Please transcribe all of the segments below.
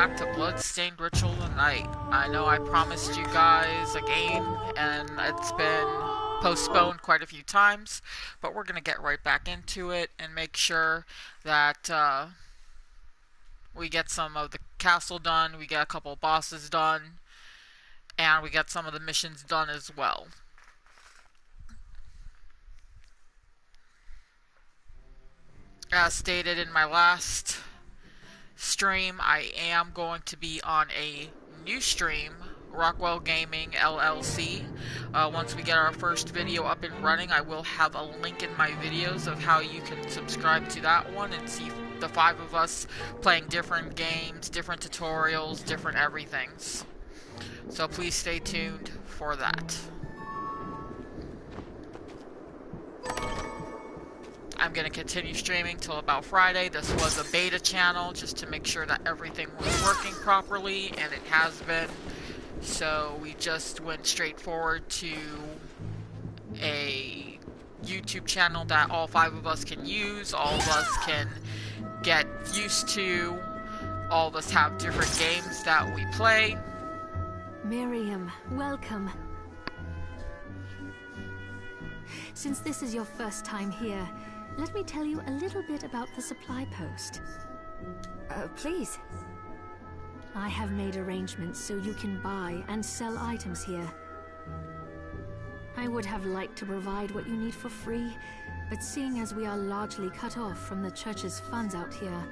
back to Bloodstained Ritual tonight. I know I promised you guys a game, and it's been postponed quite a few times, but we're gonna get right back into it and make sure that we get some of the castle done, we get a couple of bosses done, and we get some of the missions done as well. As stated in my last stream, I am going to be on a new stream, Rockwell Gaming LLC. Once we get our first video up and running, I will have a link in my videos of how you can subscribe to that one and see the 5 of us playing different games, different tutorials, different everythings. So please stay tuned for that. I'm going to continue streaming till about Friday. This was a beta channel just to make sure that everything was working properly, and it has been. So we just went straight forward to a YouTube channel that all 5 of us can use, all of us can get used to, all of us have different games that we play. Miriam, welcome. Since this is your first time here, let me tell you a little bit about the supply post. Please. I have made arrangements so you can buy and sell items here. I would have liked to provide what you need for free, but seeing as we are largely cut off from the church's funds out here,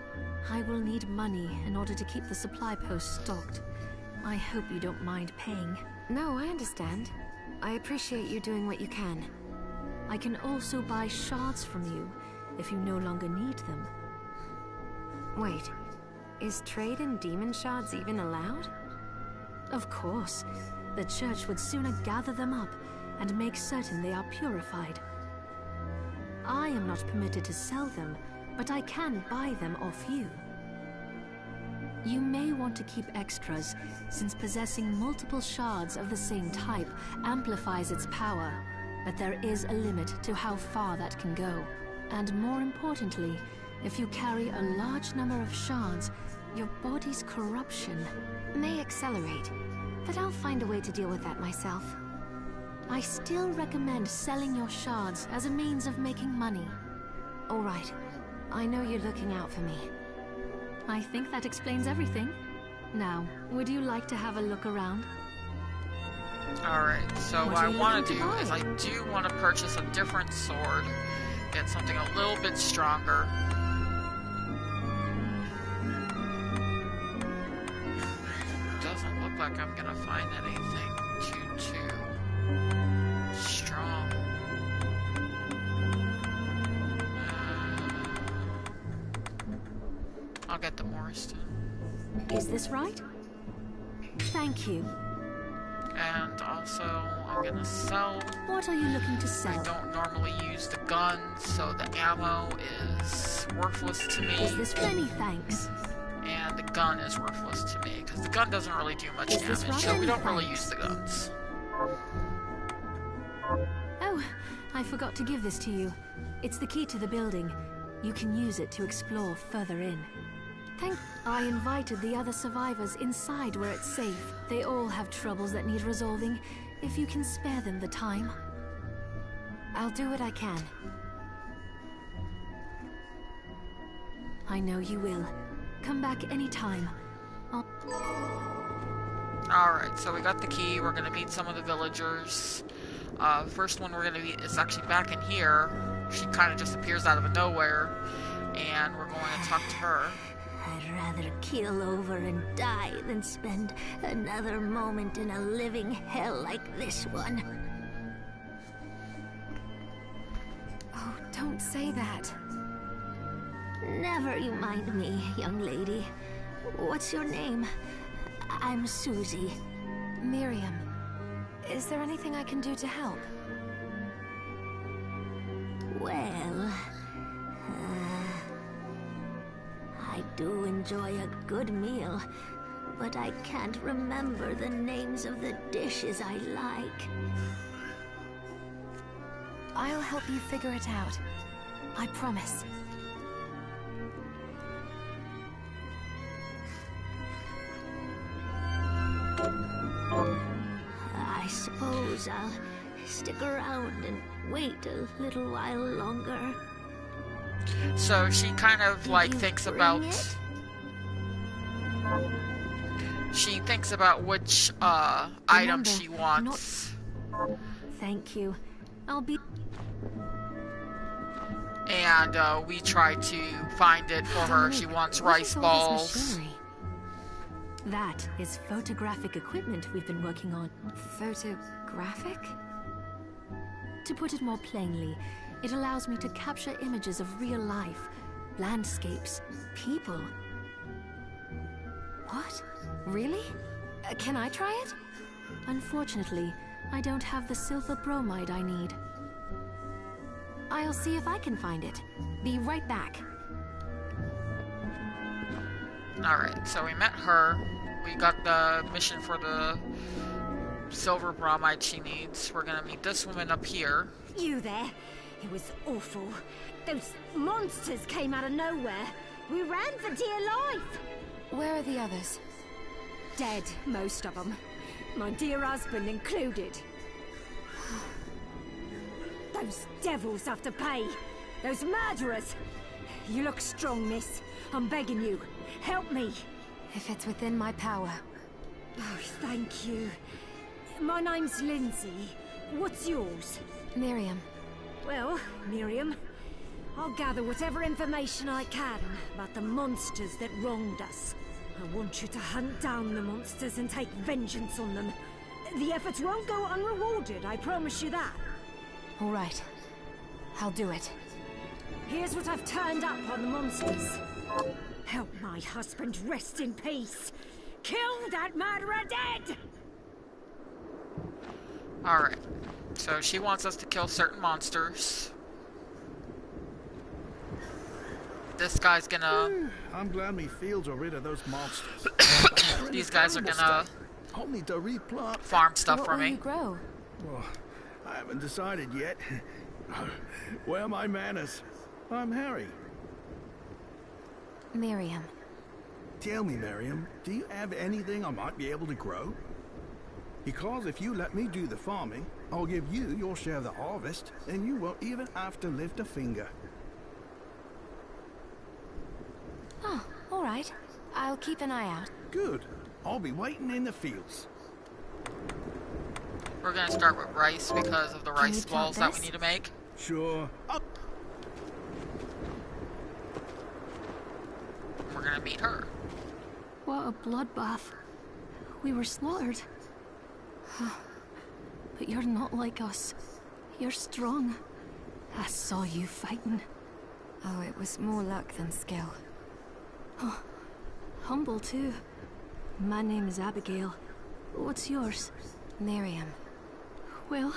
I will need money in order to keep the supply post stocked. I hope you don't mind paying. No, I understand. I appreciate you doing what you can. I can also buy shards from you, if you no longer need them. Wait, is trade in demon shards even allowed? Of course. The church would sooner gather them up and make certain they are purified. I am not permitted to sell them, but I can buy them off you. You may want to keep extras, since possessing multiple shards of the same type amplifies its power. But there is a limit to how far that can go. And more importantly, if you carry a large number of shards, your body's corruption may accelerate, but I'll find a way to deal with that myself. I still recommend selling your shards as a means of making money. All right. I know you're looking out for me. I think that explains everything. Now, would you like to have a look around? Alright, so what I want to do is I do want to purchase a different sword. Get something a little bit stronger. Doesn't look like I'm gonna find anything too strong. I'll get the Morriston. Is this right? Thank you. And also, I'm gonna sell. What are you looking to sell? I don't normally use the gun, so the ammo is worthless to me. Is this many thanks? And the gun is worthless to me, because the gun doesn't really do much damage, right? so we don't really use the guns. Oh, I forgot to give this to you. It's the key to the building. You can use it to explore further in. I invited the other survivors inside where it's safe. They all have troubles that need resolving, if you can spare them the time. I'll do what I can. I know you will. Come back anytime. Alright, so we got the key. We're gonna meet some of the villagers. First one we're gonna meet is actually back in here. She kind of just appears out of nowhere, and we're going to talk to her. I'd rather keel over and die than spend another moment in a living hell like this one. Oh, don't say that. Never you mind me, young lady. What's your name? I'm Susie. Miriam. Is there anything I can do to help? Well, I do enjoy a good meal, but I can't remember the names of the dishes I like. I'll help you figure it out. I promise. suppose I'll stick around and wait a little while longer. So she kind of Did like you thinks bring about... it? She thinks about which item she wants. Thank you. I'll be... And we try to find it for her. She wants What rice is all this balls. machinery? That is photographic equipment we've been working on. Photographic? To put it more plainly, it allows me to capture images of real life, landscapes, people. What? Really? Can I try it? Unfortunately, I don't have the silver bromide I need. I'll see if I can find it. Be right back. Alright, so we met her. We got the mission for the silver bromide she needs. We're gonna meet this woman up here. You there? It was awful. Those monsters came out of nowhere. We ran for dear life. Where are the others? Dead, most of them. My dear husband included. Those devils have to pay. Those murderers. You look strong, miss. I'm begging you. Help me. If it's within my power. Oh, thank you. My name's Lindsay. What's yours? Miriam. Well, Miriam, I'll gather whatever information I can about the monsters that wronged us. I want you to hunt down the monsters and take vengeance on them. The efforts won't go unrewarded, I promise you that. All right. I'll do it. Here's what I've turned up on the monsters. Help my husband rest in peace. Kill that murderer dead! Alright, so she wants us to kill certain monsters. This guy's gonna... I'm glad me fields are rid of those monsters. These guys are gonna I'll need to replant. farm stuff What for will me. you grow? Well, I haven't decided yet. Where are my manners? I'm Harry. Miriam. Tell me, Miriam, do you have anything I might be able to grow? Because if you let me do the farming, I'll give you your share of the harvest, and you won't even have to lift a finger. Oh, all right. I'll keep an eye out. Good. I'll be waiting in the fields. We're gonna start with rice because of the Can rice you plant balls that we this? need to make. Sure. We're gonna meet her. What a bloodbath. We were slaughtered. But you're not like us. You're strong. I saw you fighting. Oh, it was more luck than skill. Humble, too. My name is Abigail. What's yours? Miriam. Well,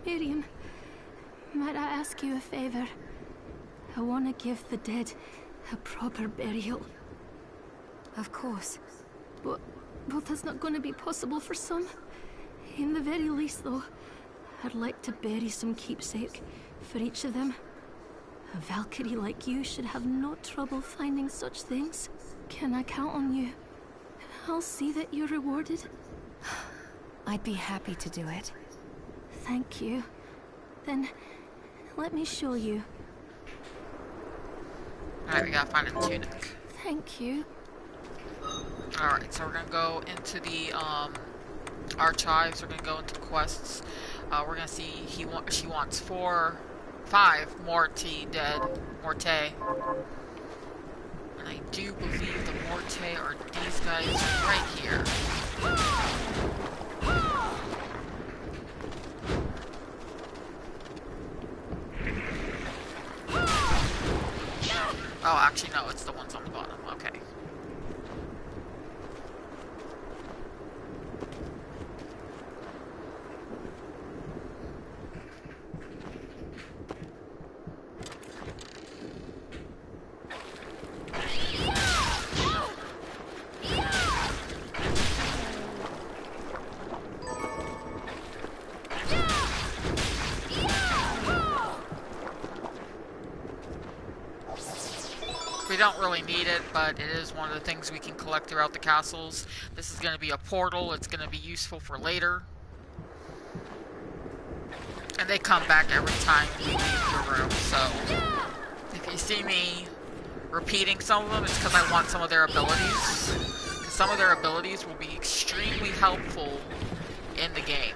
Miriam, might I ask you a favor? I want to give the dead a proper burial. Of course. But that's not going to be possible for some. In the very least, though, I'd like to bury some keepsake for each of them. A Valkyrie like you should have no trouble finding such things. Can I count on you? I'll see that you're rewarded. I'd be happy to do it. Thank you. Then, let me show you. Alright, we gotta find a tunic. Thank you. Alright, so we're gonna go into the archives, we're gonna go into quests. We're gonna see she wants 5 Morty dead. Morte. And I do believe the Morte are these guys right here. Oh, actually no, it's the ones on the bottom. Okay. We don't really need it, but it is one of the things we can collect throughout the castles. This is going to be a portal. It's going to be useful for later. And they come back every time we leave the room, so if you see me repeating some of them, it's because I want some of their abilities. And some of their abilities will be extremely helpful in the game.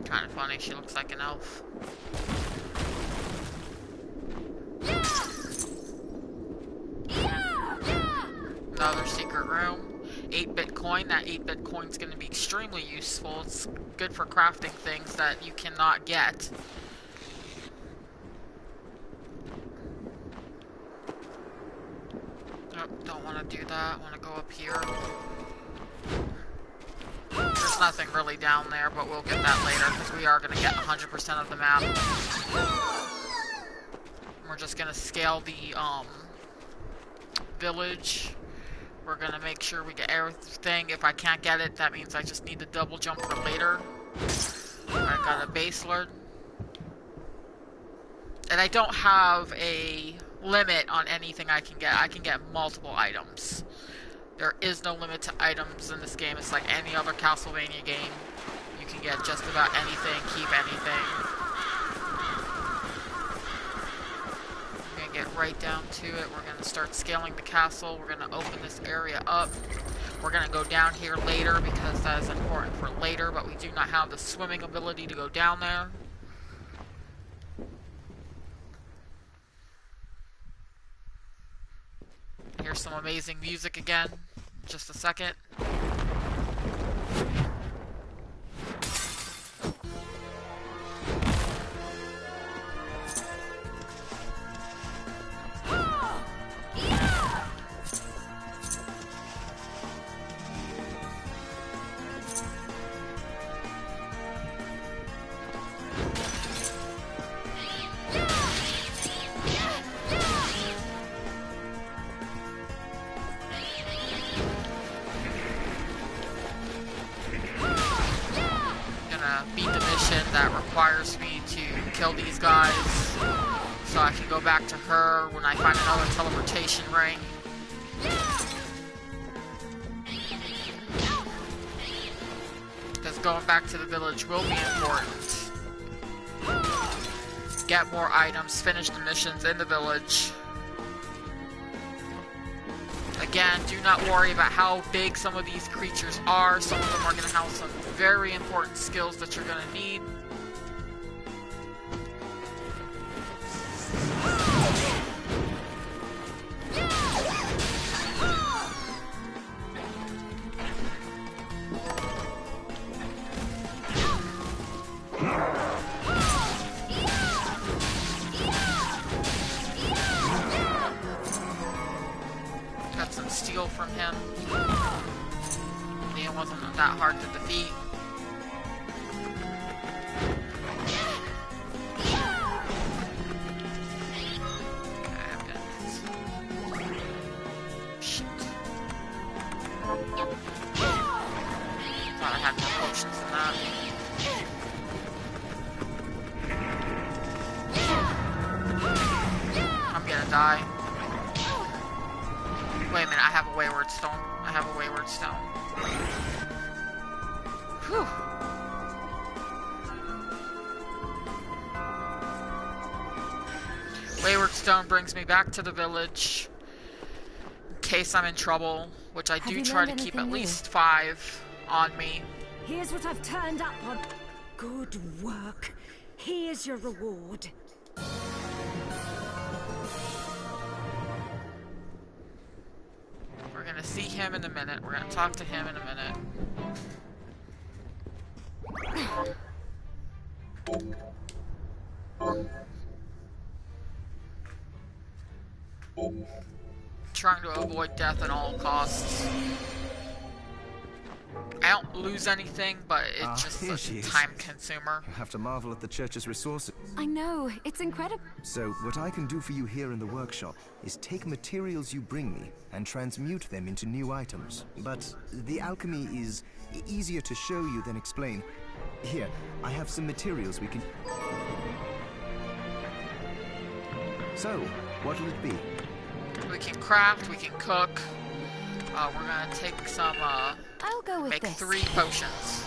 Kind of funny, she looks like an elf. Another secret room. 8-bit coin. That 8-bit coin is going to be extremely useful. It's good for crafting things that you cannot get. Nope, don't want to do that. I want to go up here. There's nothing really down there, but we'll get that later, because we are going to get 100% of the map. We're just going to scale the village. We're going to make sure we get everything. If I can't get it, that means I just need to double jump for later. I got a base lord. And I don't have a limit on anything I can get. I can get multiple items. There is no limit to items in this game. It's like any other Castlevania game. You can get just about anything, keep anything. We're going to get right down to it. We're going to start scaling the castle. We're going to open this area up. We're going to go down here later because that is important for later, but we do not have the swimming ability to go down there. Here's some amazing music again. Just a second. Beat the mission that requires me to kill these guys, so I can go back to her when I find another teleportation ring. Because going back to the village will be important. Get more items, finish the missions in the village. Again, do not worry about how big some of these creatures are. Some of them are going to have some very important skills that you're going to need. Got some steel from him. It wasn't that hard to defeat. Shit. Thought I had more potions than that. I'm gonna die. Wait a minute, I have a wayward stone. I have a wayward stone. Whew. Wayward stone brings me back to the village in case I'm in trouble, which I do try to keep at least 5 on me. Here's what I've turned up on. Good work. Here's your reward. We're gonna see him in a minute. We're gonna talk to him in a minute. trying to avoid death at all costs. I don't lose anything, but it's just here a she is. time consumer. You have to marvel at the church's resources. I know, it's incredible. So, what I can do for you here in the workshop is take materials you bring me and transmute them into new items. But the alchemy is easier to show you than explain. Here, I have some materials we can... So, what'll it be? We can craft, we can cook. We're gonna take some, I'll go with make this. 3 potions.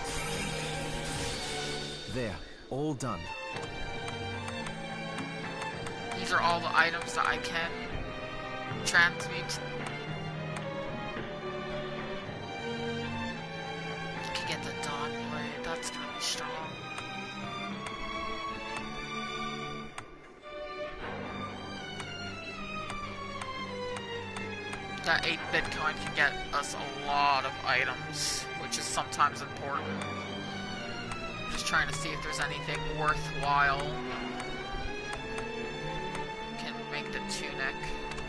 There, all done. These are all the items that I can transmute. Can get the Dawn Blade, that's gonna be strong. That 8 Bitcoin can get us a lot of items, which is sometimes important. Just trying to see if there's anything worthwhile. Can make the tunic.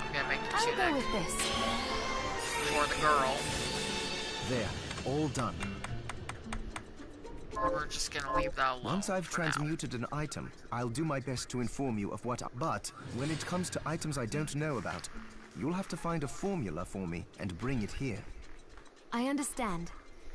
I'm gonna make the I'll tunic go with this. for the girl. There, all done. We're just gonna leave that alone. Once I've for now. transmuted an item, I'll do my best to inform you of what... But, when it comes to items I don't know about, you'll have to find a formula for me and bring it here. I understand.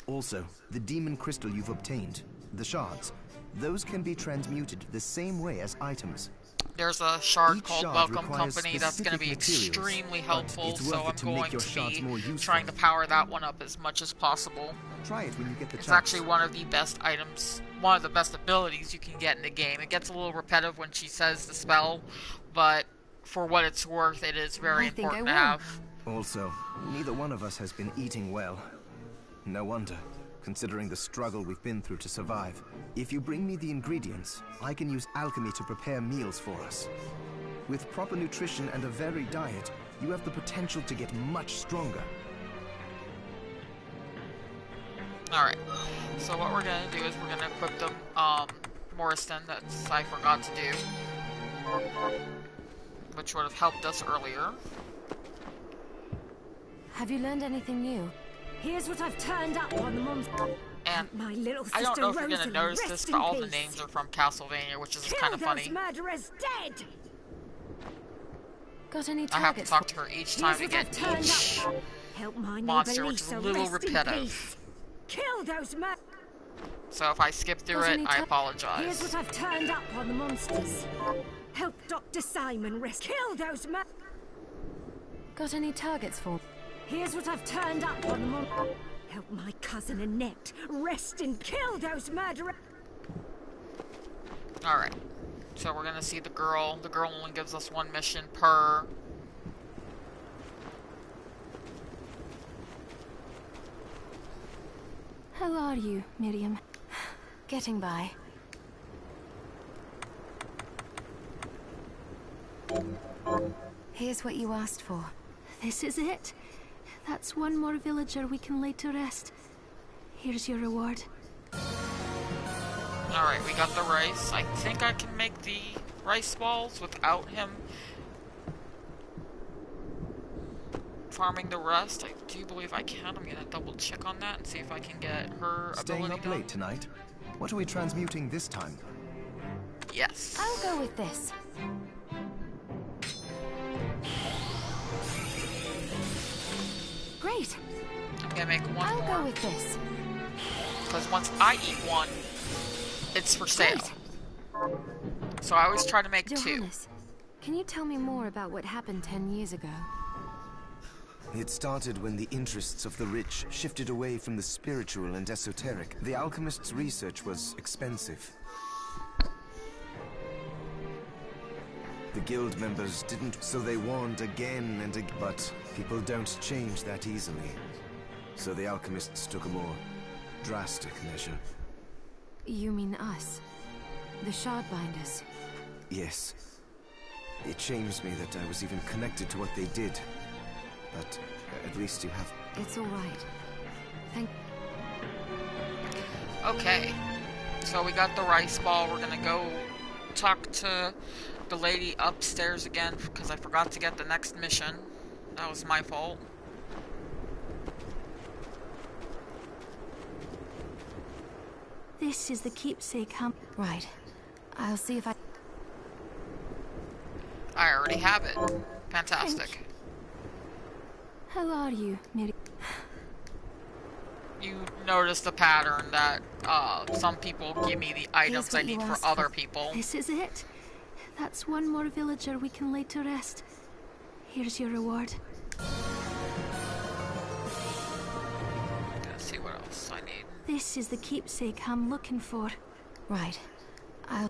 Also, the demon crystal you've obtained, the shards, those can be transmuted the same way as items. There's a shard Each called shard Welcome requires Company that's going to be specific materials, extremely but helpful, it's worth so it I'm to make going your to shards more be useful. trying to power that one up as much as possible. Try it when you get the It's chance. actually one of the best items, one of the best abilities you can get in the game. It gets a little repetitive when she says the spell, but for what it's worth, it is very I think important I to will. have. Also, neither one of us has been eating well. No wonder, considering the struggle we've been through to survive. If you bring me the ingredients, I can use alchemy to prepare meals for us. With proper nutrition and a varied diet, you have the potential to get much stronger. Alright, so what we're going to do is we're going to equip the Morriston that I forgot to do, which would have helped us earlier. Have you learned anything new? Here's what I've turned up on the monster. And My little sister I don't know if you're going to Rosalie, notice rest this, in but all the peace. names are from Castlevania, which is Kill kind of those funny. murderers dead! Got any I have to targets? talk to her each time Here's to what I've get turned each up. Help my monster, neighbor which is a Lisa little rest in repetitive. peace. Kill those mur- So if I skip through Got it, any I Here's apologize. what I've turned up on the monsters. Help Dr. Simon rest. Kill those mur- Got any targets for? Here's what I've turned up on the monsters. Help my cousin Annette rest and kill those murderers. Alright. So we're gonna see the girl. The girl only gives us 1 mission per. How are you, Miriam? Getting by. Here's what you asked for. This is it. That's one more villager we can lay to rest. Here's your reward. Alright, we got the rice. I think I can make the rice balls without him farming the rest. I do believe I can. I'm gonna double check on that and see if I can get her Staying ability up done. late tonight? What are we transmuting this time? Yes. I'll go with this. Great. I'm gonna make one I'll more. go with this. Because once I eat one, it's for sale. So I always try to make 2. Johannes, can you tell me more about what happened 10 years ago? It started when the interests of the rich shifted away from the spiritual and esoteric. The alchemist's research was expensive. The guild members didn't, so they warned again and again. But people don't change that easily. So the alchemists took a more drastic measure. You mean us? The Shardbinders? Yes. It shames me that I was even connected to what they did. But at least you have... It's all right. Thank... Okay. So we got the rice ball. We're gonna go talk to the lady upstairs again because I forgot to get the next mission. That was my fault. This is the keepsake hum. Right. I'll see if I... I already have it. Fantastic. How are you, Miriam? You notice the pattern that some people give me the items what I you need for asked other for. people. This is it. That's one more villager we can lay to rest. Here's your reward. Let's see what else I need. This is the keepsake I'm looking for. Right. I'll...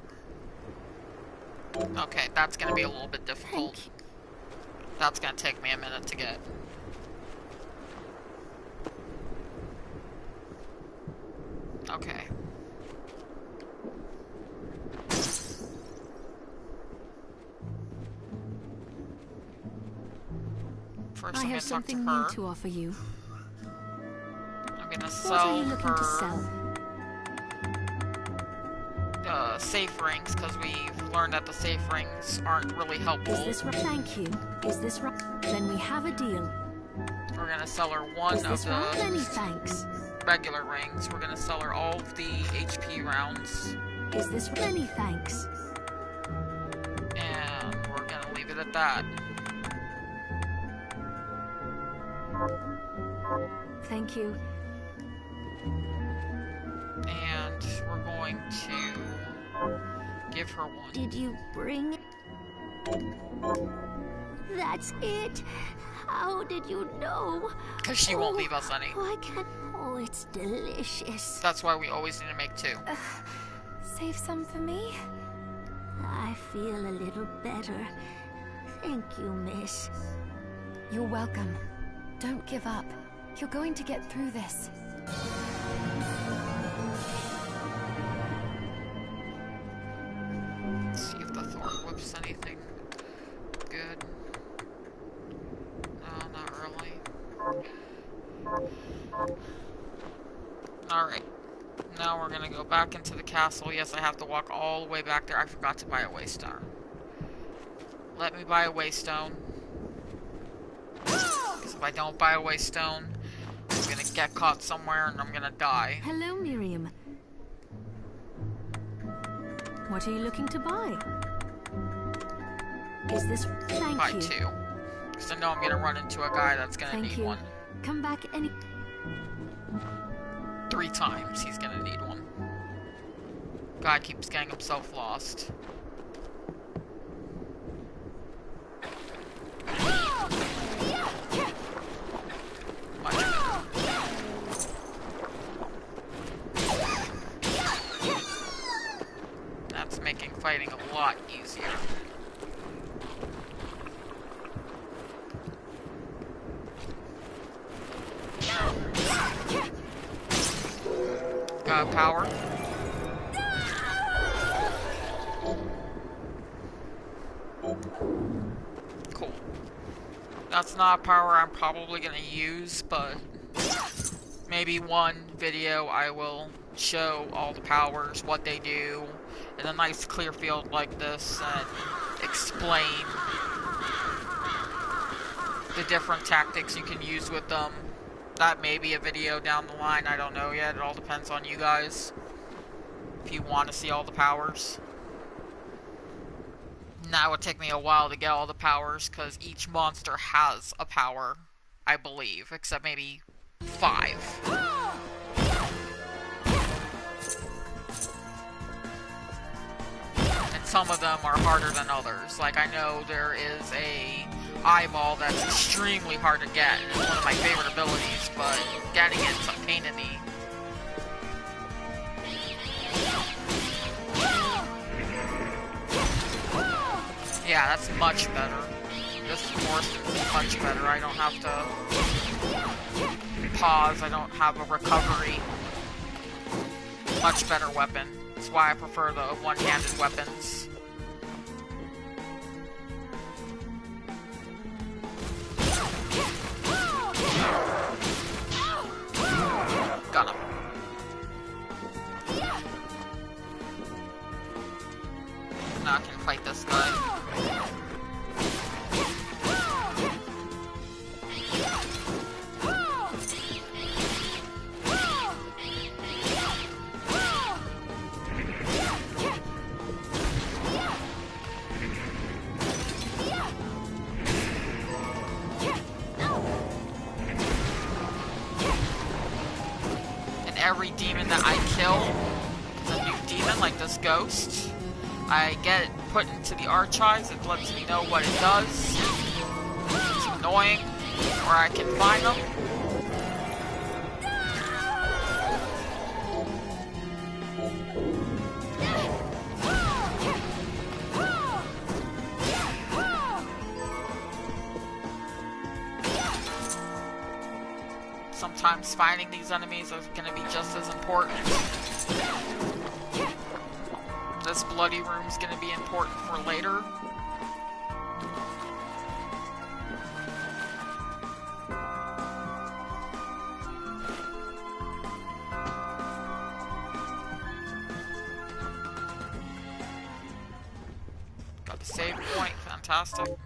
Okay, that's gonna be a little bit difficult. Thank you. That's gonna take me a minute to get. Okay. First, I I'm gonna have talk to something her. new to offer you. I'm gonna What are sell you looking her to sell? safe rings, because we've learned that the safe rings aren't really helpful. Is this right? Thank you. Is this right? Then we have a deal. We're gonna sell her one Is of this right? Many the thanks. regular rings. We're gonna sell her all of the HP rounds. Is this many thanks? And we're gonna leave it at that. Thank you. And we're going to give her one. Did you bring it? That's it? How did you know? Because she won't leave us any. Why can't... Oh, it's delicious. That's why we always need to make two. Save some for me? I feel a little better. Thank you, miss. You're welcome. Don't give up. You're going to get through this. Let's see if the Thorn Whip's anything good. No, not really. Alright. Now we're gonna go back into the castle. Yes, I have to walk all the way back there. I forgot to buy a waystone. Let me buy a waystone. Because if I don't buy a waystone, I'm gonna get caught somewhere and I'm gonna die. Hello, Miriam. What are you looking to buy? Is this... Thank Buy you. two. Because I know I'm gonna run into a guy that's gonna Thank need you. one. Come back any... 3 times he's gonna need one. Guy keeps getting himself lost. Much better. That's making fighting a lot easier. Power. Cool. That's not a power I'm probably gonna use, but maybe one video I will show all the powers, what they do, in a nice clear field like this, and explain the different tactics you can use with them. That may be a video down the line, I don't know yet. It all depends on you guys. If you want to see all the powers. Now it would take me a while to get all the powers, because each monster has a power, I believe. Except maybe 5. And some of them are harder than others. Like, I know there is a eyeball that's extremely hard to get, and it's one of my favorite abilities, but getting it's a pain in the... Yeah, that's much better. This force is much better. I don't have to pause, I don't have a recovery. Much better weapon. That's why I prefer the one-handed weapons. Got him. Now I can fight this guy. every demon that I kill is a new demon, like this ghost. I get it put into the archives. It lets me know what it does. It's annoying. Where I can find them. Sometimes finding these enemies are going to be just as important. This bloody room is going to be important for later. Got the save point. Fantastic.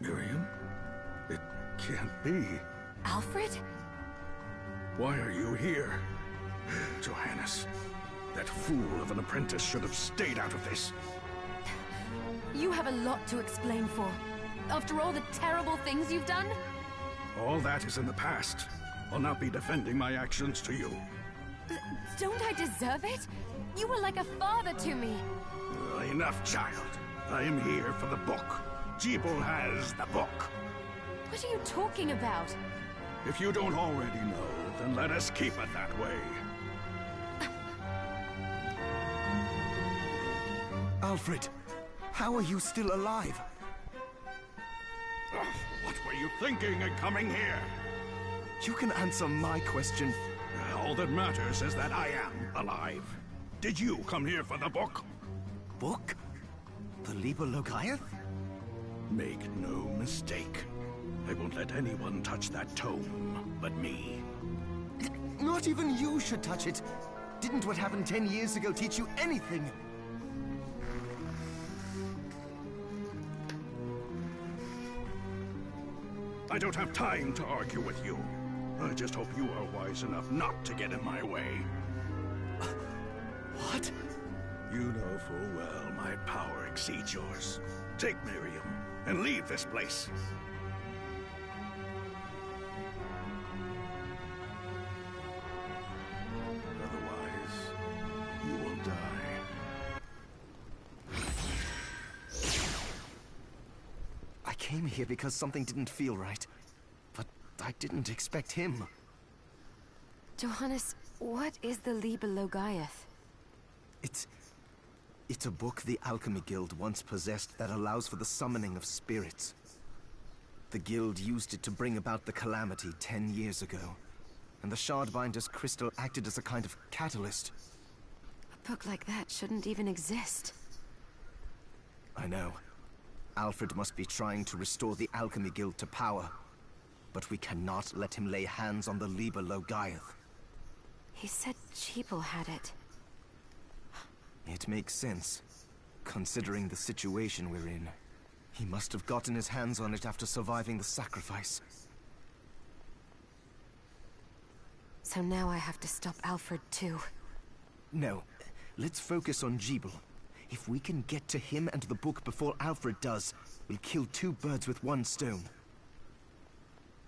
Miriam? It can't be. Alfred? Why are you here? Johannes, that fool of an apprentice should have stayed out of this. You have a lot to explain for. After all the terrible things you've done? All that is in the past. I'll not be defending my actions to you. Don't I deserve it? You were like a father to me. Enough, child. I am here for the book. Jeeble has the book. What are you talking about? If you don't already know, then let us keep it that way. Alfred, how are you still alive? What were you thinking in coming here? You can answer my question. All that matters is that I am alive. Did you come here for the book? Book? The Liber Logaeth? Make no mistake. I won't let anyone touch that tome but me. Not even you should touch it. Didn't what happened 10 years ago teach you anything? I don't have time to argue with you. I just hope you are wise enough not to get in my way. What? You know full well my power exceeds yours. Take Miriam and leave this place. Otherwise, you will die. I came here because something didn't feel right. But I didn't expect him. Johannes, what is the Liber Logaeth? It's a book the Alchemy Guild once possessed that allows for the summoning of spirits. The Guild used it to bring about the calamity 10 years ago, and the Shardbinder's crystal acted as a kind of catalyst. A book like that shouldn't even exist. I know. Alfred must be trying to restore the Alchemy Guild to power, but we cannot let him lay hands on the Liber Logaeth. He said Jeeble had it. It makes sense, considering the situation we're in. He must have gotten his hands on it after surviving the sacrifice. So now I have to stop Alfred too. No, let's focus on Jeeble. If we can get to him and the book before Alfred does, we'll kill two birds with one stone.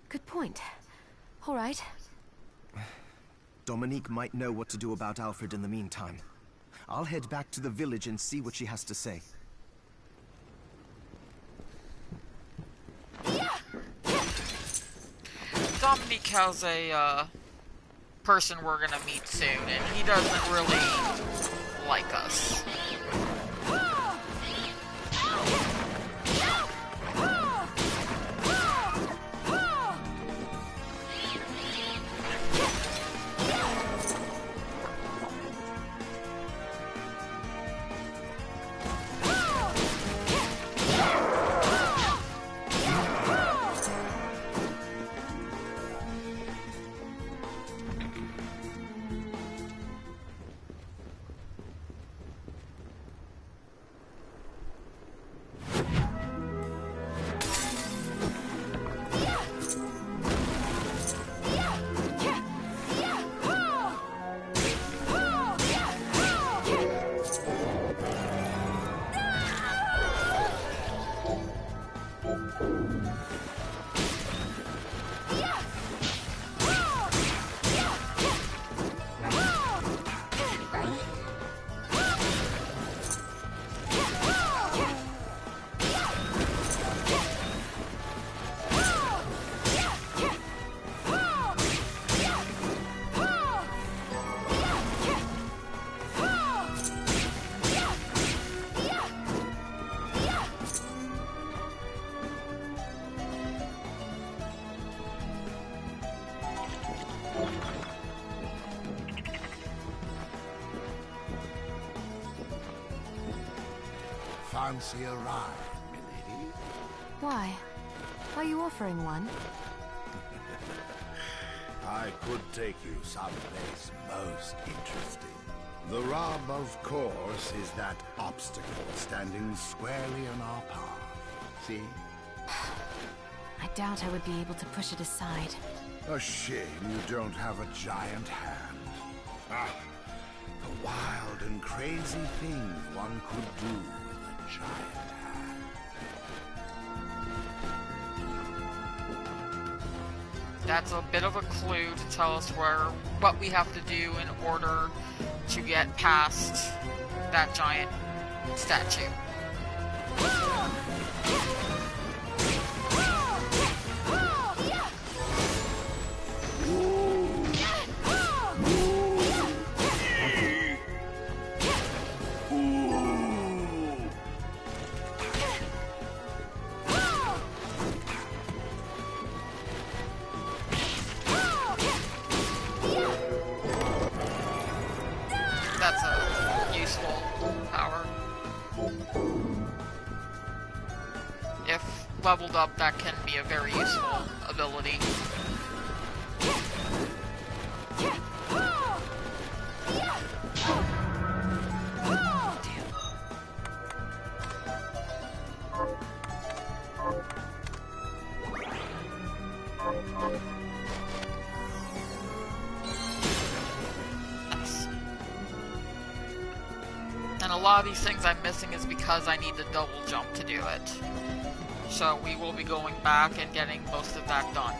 Good point. All right. Dominique might know what to do about Alfred in the meantime. I'll head back to the village and see what she has to say. Dominique has a person we're gonna meet soon, and he doesn't really like us. fancy a ride, milady? Why? Are you offering one? I could take you someplace most interesting. The rub, of course, is that obstacle standing squarely in our path. See? I doubt I would be able to push it aside. A shame you don't have a giant hand. Ah, the wild and crazy things one could do with a giant hand. That's a bit of a clue to tell us what we have to do in order to get past that giant statue. That's a useful power. If leveled up, that can be a very useful ability. And a lot of these things I'm missing is because I need the double jump to do it. So we will be going back and getting most of that done.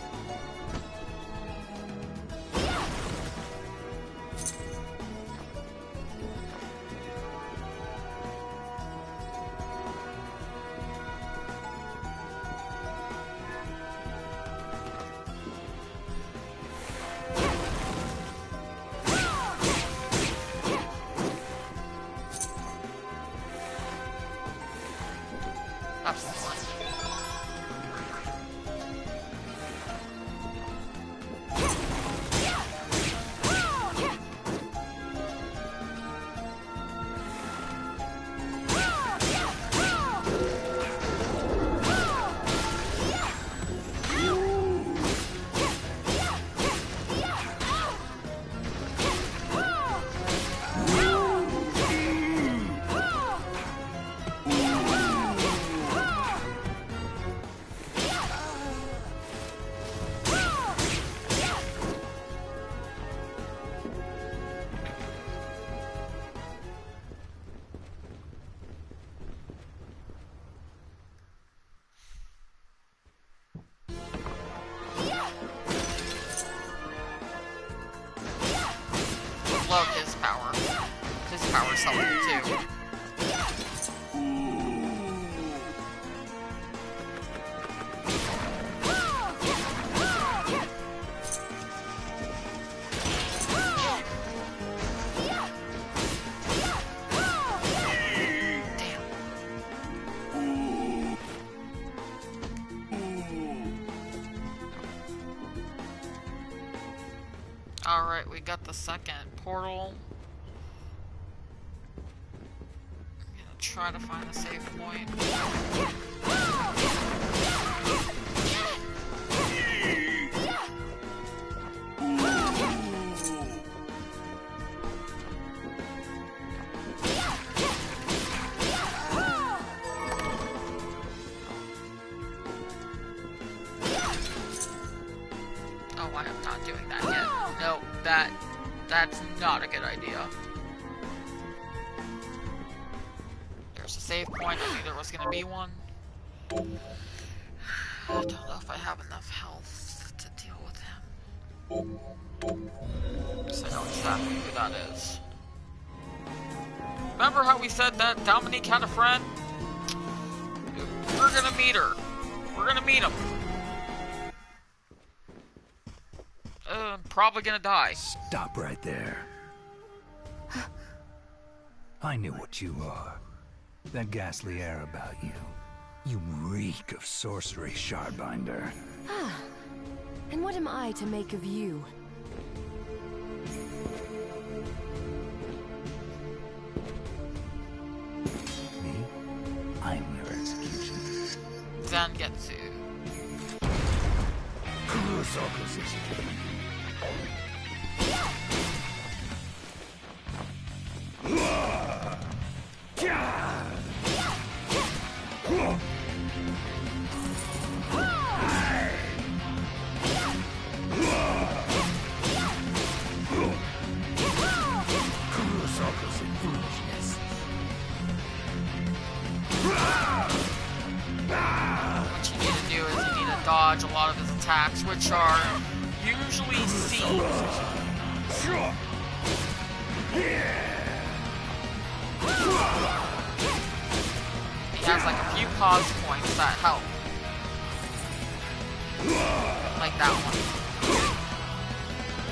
Love his power. His power's helpful too. Alright, we got the second portal. I'm gonna try to find a save point. Oh, I am not doing that yet. No, that's not a good idea. There's a save point. I knew there was gonna be one. I don't know if I have enough health to deal with him. So I know exactly who that is. Remember how we said that Dominique had a friend? We're gonna meet her. We're gonna meet him. Probably gonna die. Stop right there. I knew what you are. That ghastly air about you. You reek of sorcery, Shardbinder. Ah. And what am I to make of you? Me? Zangetsu. What you need to do is you need to dodge a lot of his attacks, which are usually sealed. He has like a few pause points that help. Like that one.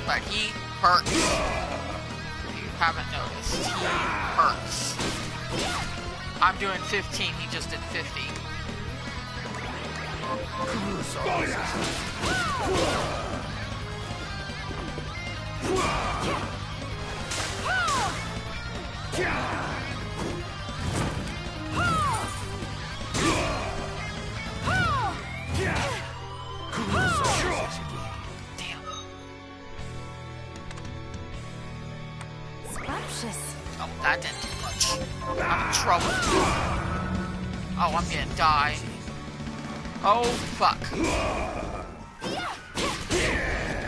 But he hurts. If you haven't noticed, he hurts. I'm doing 15, he just did 50. Scrumptious. Oh, that didn't do much. I'm in trouble. Oh, I'm gonna die. Oh, fuck.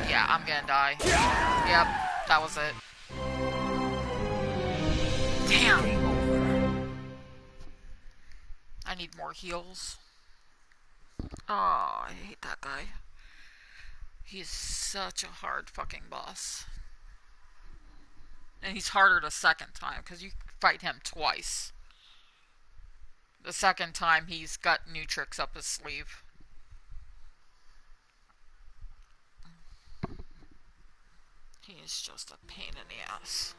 Yeah, I'm gonna die. Yep, that was it. Damn. I need more heals. Oh, I hate that guy. He's such a hard fucking boss. And he's harder the second time, because you fight him twice. The second time, he's got new tricks up his sleeve. He's just a pain in the ass.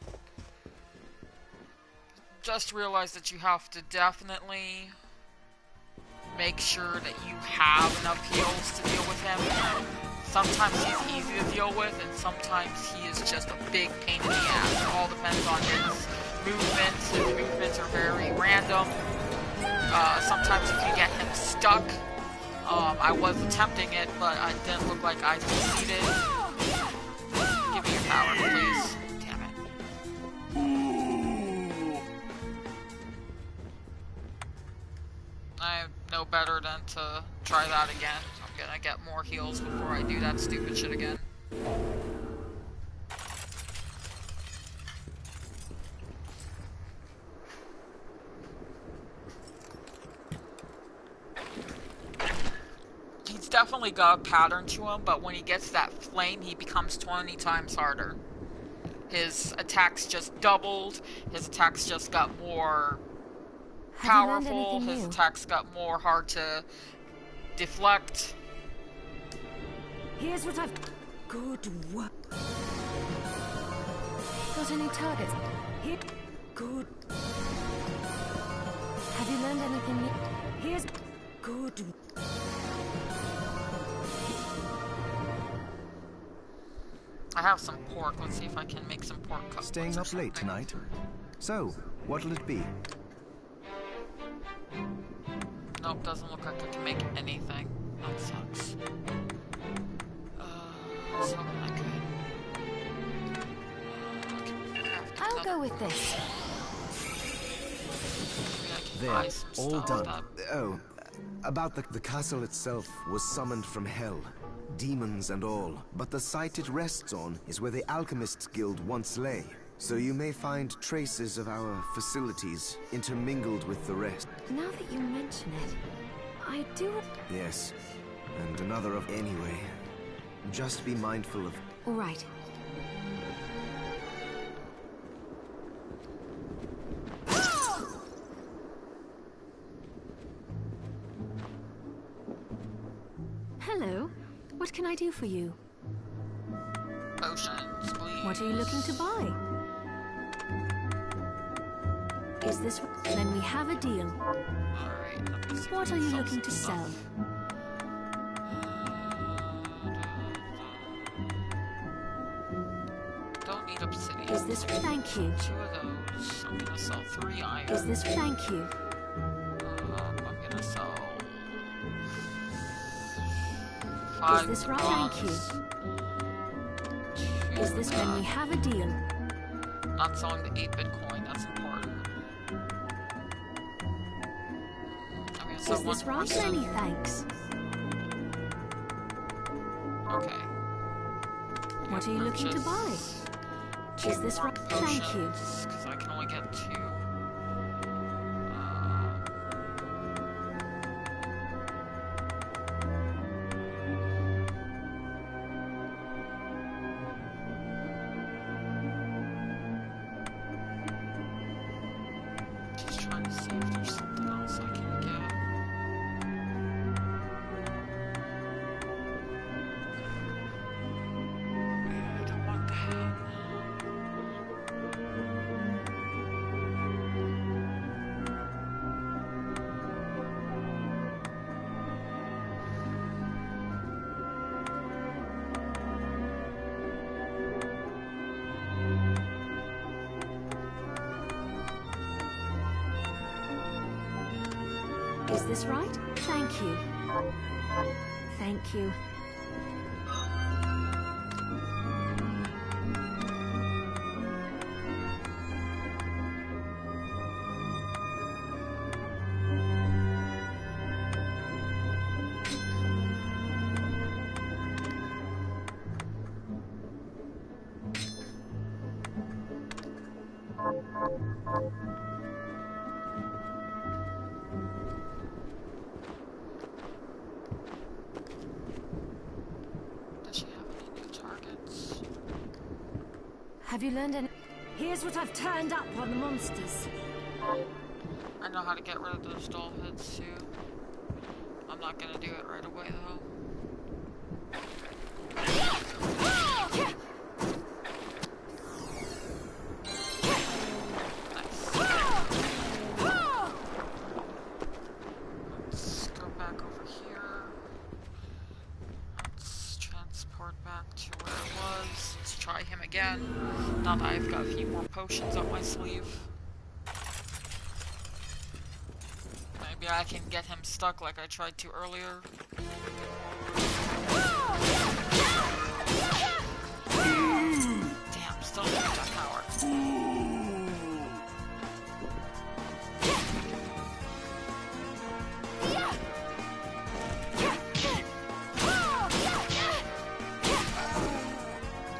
Just realize that you have to definitely make sure that you have enough heals to deal with him. Sometimes he's easy to deal with, and sometimes he is just a big pain in the ass. It all depends on his movements. His movements are very random. Sometimes you can get him stuck. I was attempting it, but it didn't look like I succeeded. Give me your power, please. Damn it. I know better than to try that again. I'm gonna get more heals before I do that stupid shit again. He's definitely got a pattern to him, but when he gets that flame, he becomes 20 times harder. His attacks just doubled. His attacks just got more powerful. His attacks got more hard to deflect. Here's what I've... Good work. Got any targets? Here... Good... Have you learned anything new? Here's... Good... I have some pork. Let's see if I can make some pork cutlets. Staying up late tonight? So, what'll it be? Nope, doesn't look like I can make anything. That sucks. So I could... I'll go with this. There, all done. Oh, about the castle itself was summoned from hell. Demons and all. But the site it rests on is where the Alchemists Guild once lay. So you may find traces of our facilities intermingled with the rest. Now that you mention it, I do... Yes, and another of... Anyway, just be mindful of... All right. Hello. What can I do for you? Potions, please. What are you looking to buy? Is this... Then we have a deal. Alright. What are you looking to sell? Don't need obsidian. Is this... Thank you. 2 of those. I'm gonna sell 3 iron. Is this... Thank you. I'm gonna sell Is this right? Thank you. Is this when we have a deal? Not selling the 8-bit coin, that's important. Okay, so is this right? Many thanks. Okay. What are you looking to buy? Is this right? Thank you. Because I can only get 2. Just trying to see if there's something else I can get. I don't want that. Is this right? Thank you. Thank you. Does she have any new targets? Have you learned any? Here's what I've turned up on the monsters. I know how to get rid of those doll heads too. I'm not gonna do it right away though. Let's go back over here. Let's transport back to where it was. Let's try him again. Now that I've got a few more potions up my sleeve. Maybe I can get him stuck like I tried to earlier. Damn, still don't get that power.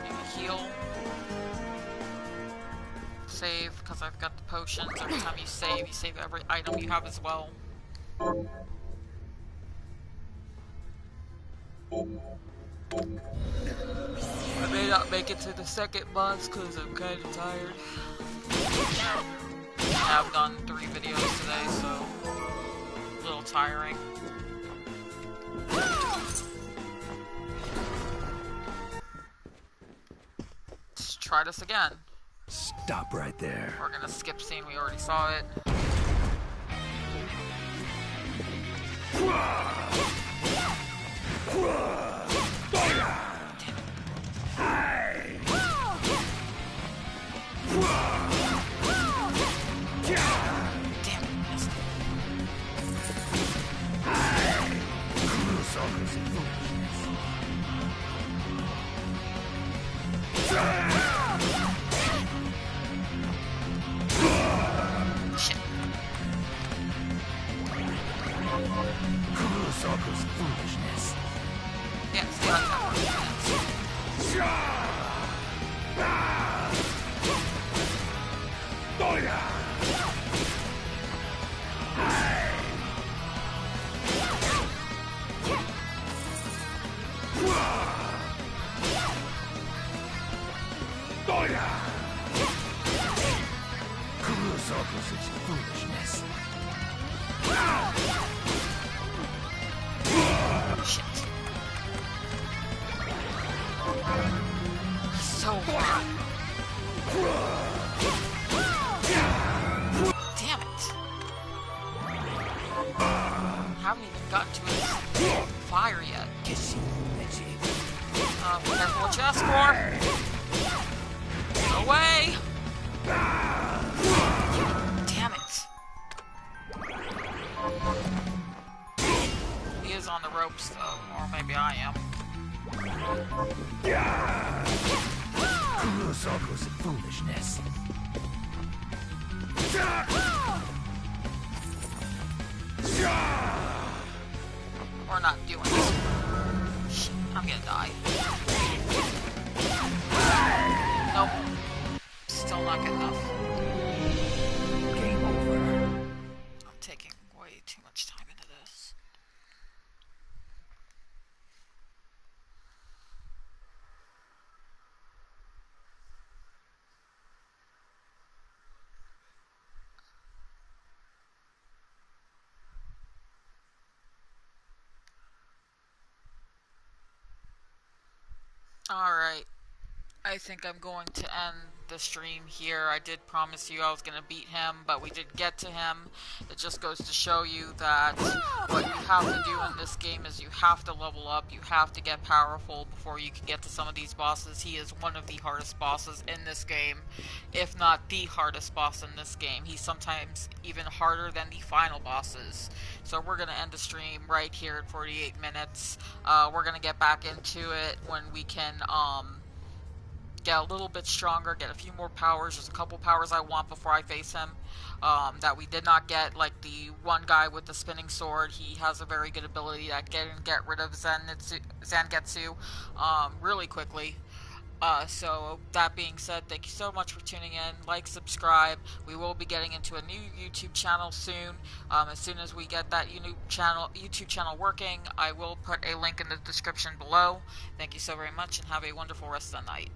Maybe heal. Save, because I've got the potions. Every time you save every item you have as well. I may not make it to the second boss because I'm kind of tired. I've done 3 videos today, so a little tiring. Let's try this again. Stop right there. We're gonna skip scene, we already saw it. Damn it, missed. Shit. Kurosaku's foolishness. Yeah, stay like that for a minute. Kurosaku's foolishness. Shit. So hard. Damn it. I haven't even gotten to his fire yet. Be careful what you ask for. No way. Damn it. He is on the ropes though, or maybe I am. Kurosako's foolishness. We're not doing this. Shit, I'm gonna die. Nope. Still not good enough. Game over. I'm taking way too much time into this. Alright. I think I'm going to end the stream here. I did promise you I was going to beat him, but we did get to him. It just goes to show you that what you have to do in this game is you have to level up, you have to get powerful before you can get to some of these bosses. He is one of the hardest bosses in this game, if not the hardest boss in this game. He's sometimes even harder than the final bosses. So we're going to end the stream right here at 48 minutes. We're going to get back into it when we can, get a little bit stronger, get a few more powers. There's a couple powers I want before I face him that we did not get, like the one guy with the spinning sword. He has a very good ability that can get rid of Zangetsu really quickly. So that being said, thank you so much for tuning in. Like, subscribe. We will be getting into a new YouTube channel soon. As soon as we get that YouTube channel working, I will put a link in the description below. Thank you so very much and have a wonderful rest of the night.